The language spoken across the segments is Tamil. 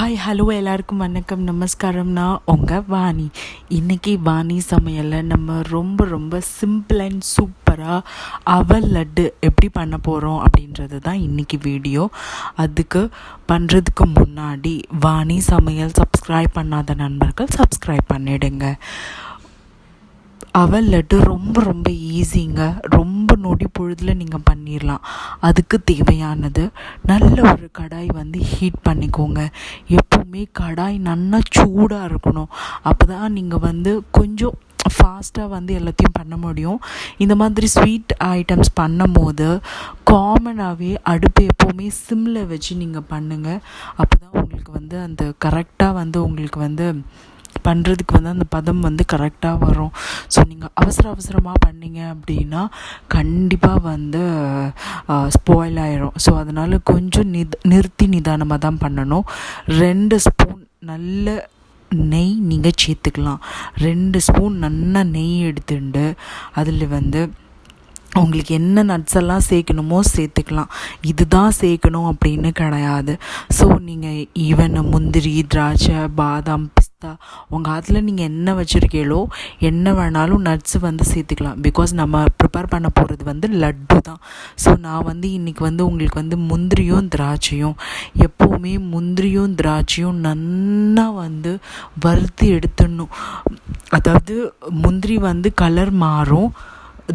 ஹாய் ஹலோ எல்லாருக்கும் வணக்கம் நமஸ்காரம். நான் உங்கள் வாணி. இன்றைக்கி வாணி சமையலில் நம்ம ரொம்ப சிம்பிள் அண்ட் சூப்பராக அவல் லட்டு எப்படி பண்ண போகிறோம் அப்படின்றது தான் இன்றைக்கி வீடியோ. அதுக்கு பண்ணுறதுக்கு முன்னாடி வாணி சமையல் சப்ஸ்கிரைப் பண்ணாத நண்பர்கள் சப்ஸ்கிரைப் பண்ணிவிடுங்க. அவல் லட்டு ரொம்ப ஈஸிங்க. ரொம்ப நொடி பொழுதில் நீங்கள் பண்ணிடலாம். அதுக்கு தேவையானது நல்ல ஒரு கடாய் ஹீட் பண்ணிக்கோங்க. எப்போவுமே கடாய் நல்லா சூடாக இருக்கணும். அப்போ தான் நீங்கள் கொஞ்சம் ஃபாஸ்ட்டாக எல்லாத்தையும் பண்ண முடியும். இந்த மாதிரி ஸ்வீட் ஐட்டம்ஸ் பண்ணும் போது காமனாகவே அடுப்பு எப்போவுமே சிம்மில் வச்சு நீங்கள் பண்ணுங்கள். அப்போ தான் உங்களுக்கு அந்த கரெக்டாக உங்களுக்கு பண்ணுறதுக்கு அந்த பதம் கரெக்டாக வரும். ஸோ நீங்கள் அவசரமாக பண்ணிங்க அப்படின்னா கண்டிப்பாக ஸ்பாயில் ஆயிரும். ஸோ அதனால் கொஞ்சம் நிறுத்தி நிதானமாக தான் பண்ணணும். 2 ஸ்பூன் நல்ல நெய் நீங்கள் சேர்த்துக்கலாம். 2 ஸ்பூன் நல்லா நெய் எடுத்துட்டு அதில் உங்களுக்கு என்ன நட்ஸ் எல்லாம் சேர்க்கணுமோ சேர்த்துக்கலாம். இதுதான் சேர்க்கணும் அப்படின்னு கிடையாது. ஸோ நீங்கள் ஈவன் முந்திரி, திராட்சை, பாதாம், பிஸ்தா உங்கள் அதில் நீங்கள் என்ன வச்சுருக்கீங்களோ என்ன வேணாலும் நட்ஸ் சேர்த்துக்கலாம். பிகாஸ் நம்ம ப்ரிப்பேர் பண்ண போகிறது லட்டு தான். ஸோ நான் இன்றைக்கி உங்களுக்கு முந்திரியும் திராட்சையும் எப்போவுமே முந்திரியும் திராட்சையும் நல்லா வறுத்து எடுத்துடணும். அதாவது முந்திரி கலர் மாறும்,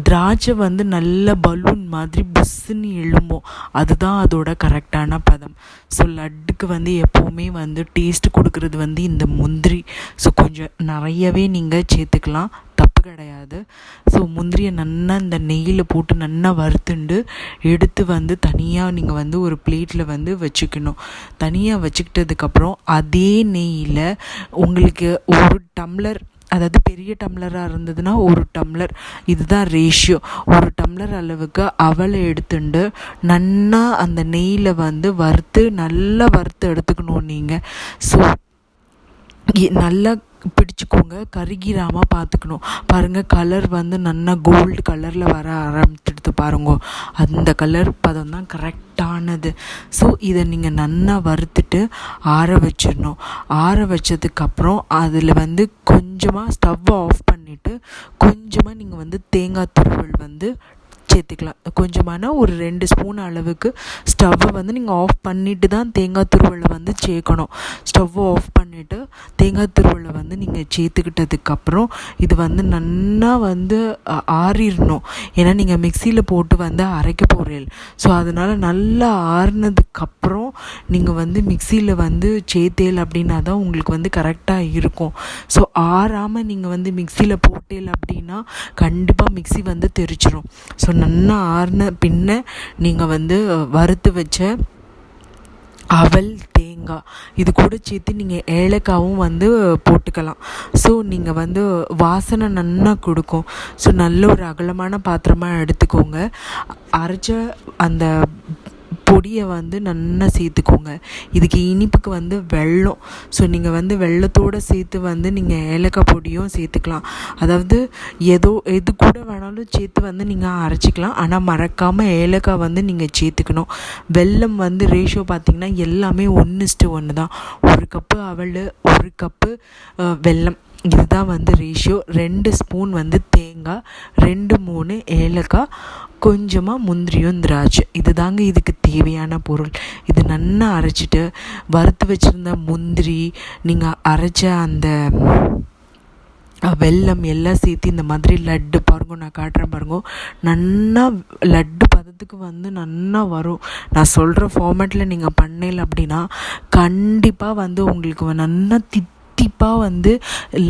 திராட்சை நல்ல பலூன் மாதிரி புஸ்ஸுன்னு எழும்போம். அதுதான் அதோட கரெக்டான பதம். ஸோ லட்டுக்கு எப்போவுமே டேஸ்ட் கொடுக்குறது இந்த முந்திரி. ஸோ கொஞ்சம் நிறையவே நீங்கள் சேர்த்துக்கலாம், தப்பு கிடையாது. ஸோ முந்திரியை நல்லா இந்த நெய்யில் போட்டு நல்லா வறுத்துண்டு எடுத்து தனியாக நீங்கள் ஒரு பிளேட்டில் வச்சுக்கணும். தனியாக வச்சுக்கிட்டதுக்கப்புறம் அதே நெய்யில் உங்களுக்கு 1 டம்ளர், அதாவது பெரிய டம்ளராக இருந்ததுன்னா 1 டம்ளர், இதுதான் ரேஷியோ. 1 டம்ளர் அளவுக்கு அவலை எடுத்துட்டு நல்லா அந்த நெய்யில் நல்லா வறுத்து எடுத்துக்கணும் நீங்கள். ஸோ நல்லா பிடிச்சிக்கோங்க, கருகிராமல் பார்த்துக்கணும். பாருங்கள், கலர் நல்லா கோல்டு கலரில் வர ஆரம்பிச்சிடுது பாருங்க. அந்த கலர் பதம் தான் கரெக்டானது. ஸோ இதை நீங்கள் நல்லா வறுத்துட்டு ஆற வச்சிடணும். ஆற வச்சதுக்கப்புறம் அதில் கொஞ்சமாக ஸ்டவ்வை ஆஃப் பண்ணிவிட்டு கொஞ்சமாக நீங்கள் தேங்காய் துருவல் சேர்த்துக்கலாம். கொஞ்சமான ஒரு 2 ஸ்பூன் அளவுக்கு ஸ்டவ்வை நீங்கள் ஆஃப் பண்ணிவிட்டு தான் தேங்காய் துருவலை சேர்க்கணும். ஸ்டவ்வை ஆஃப் பண்ணிவிட்டு தேங்காய் துருவலை நீங்கள் சேர்த்துக்கிட்டதுக்கப்புறம் இது நல்லா ஆறிடணும். ஏன்னா நீங்கள் மிக்சியில் போட்டு அரைக்க போகிறீங்க. ஸோ அதனால் நல்லா ஆறினதுக்கப்புறம் நீங்கள் மிக்சியில் சேர்த்தேல் அப்படின்னா தான் உங்களுக்கு கரெக்டாக இருக்கும். ஸோ ஆறாமல் நீங்கள் மிக்சியில் போட்டேல் அப்படின்னா கண்டிப்பாக மிக்சி தெரிச்சிரும். ஸோ நல்லா ஆறின பின்ன நீங்கள் வறுத்து வச்ச அவல், தேங்காய் இது கூட சேர்த்து நீங்கள் ஏலக்காவும் போட்டுக்கலாம். ஸோ நீங்கள் வாசனை நல்லா கொடுக்கும். ஸோ நல்ல ஒரு அகலமான பாத்திரமாக எடுத்துக்கோங்க. அரைச்ச அந்த பொடியை நல்லா சேர்த்துக்கோங்க. இதுக்கு இனிப்புக்கு வெல்லம். ஸோ நீங்கள் வெல்லத்தோடு சேர்த்து நீங்கள் ஏலக்காய் பொடியும் சேர்த்துக்கலாம். அதாவது எது கூட வேணாலும் சேர்த்து நீங்கள் அரைச்சிக்கலாம். ஆனால் மறக்காமல் ஏலக்காய் நீங்கள் சேர்த்துக்கணும். வெல்லம் ரேஷியோ பார்த்திங்கன்னா எல்லாமே 1:1 தான். 1 கப்பு அவல், 1 கப்பு வெல்லம், இதுதான் ரேஷியோ. 2 ஸ்பூன் தேங்காய், 2-3 ஏலக்காய், கொஞ்சமாக முந்திரியும் திராட்சை, இதுதாங்க இதுக்கு தேவையான பொருள். இது நல்லா அரைச்சிட்டு வறுத்து வச்சுருந்த முந்திரி, நீங்கள் அரைச்ச அந்த வெல்லம் எல்லாம் சேர்த்து இந்த மாதிரி லட்டு பாருங்க, நான் காட்டுறேன் பாருங்க. நல்லா லட்டு பதத்துக்கு நல்லா வரும். நான் சொல்கிற ஃபார்மேட்டில் நீங்கள் பண்ணல அப்படின்னா கண்டிப்பாக உங்களுக்கு நல்லா தித்திப்பாக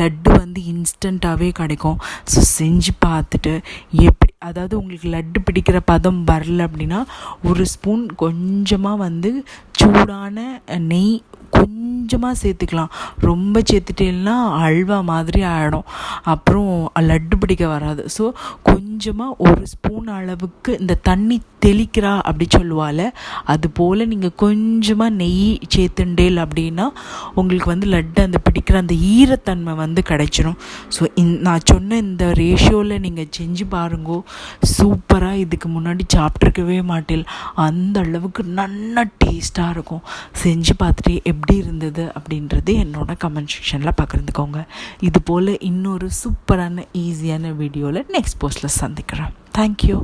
லட்டு இன்ஸ்டண்ட்டாகவே கிடைக்கும். ஸோ செஞ்சு பார்த்துட்டு அதாவது உங்களுக்கு லட்டு பிடிக்கிற பதம் வரல அப்படின்னா 1 ஸ்பூன் கொஞ்சமாக சூடான நெய் கொஞ்சமாக சேர்த்துக்கலாம். ரொம்ப சேர்த்துட்டேன்னா அல்வா மாதிரி ஆகிடும், அப்புறம் லட்டு பிடிக்க வராது. ஸோ கொஞ்சம் கொஞ்சமாக ஒரு ஸ்பூன் அளவுக்கு இந்த தண்ணி தெளிக்கிறா அப்படி சொல்லுவாள், அதுபோல் நீங்கள் கொஞ்சமாக நெய் சேர்த்துண்டேல் அப்படின்னா உங்களுக்கு வந்து லட்டு அந்த பிடிக்கிற அந்த ஈரத்தன்மை வந்து கிடைச்சிரும். ஸோ நான் சொன்ன இந்த ரேஷியோவில் நீங்கள் செஞ்சு பாருங்கோ, சூப்பராக. இதுக்கு முன்னாடி சாப்பிட்ருக்கவே மாட்டேன், அந்த அளவுக்கு நல்லா டேஸ்ட்டாக இருக்கும். செஞ்சு பார்த்துட்டு எப்படி இருந்தது அப்படின்றது என்னோட கமெண்ட் செக்ஷனில் பகிர்ந்துக்கோங்க. இது போல் இன்னொரு சூப்பரான ஈஸியான வீடியோவில் நெக்ஸ்ட் போஸ்ட்டில் சந்திக்கிறேன். தேங்க்யூ.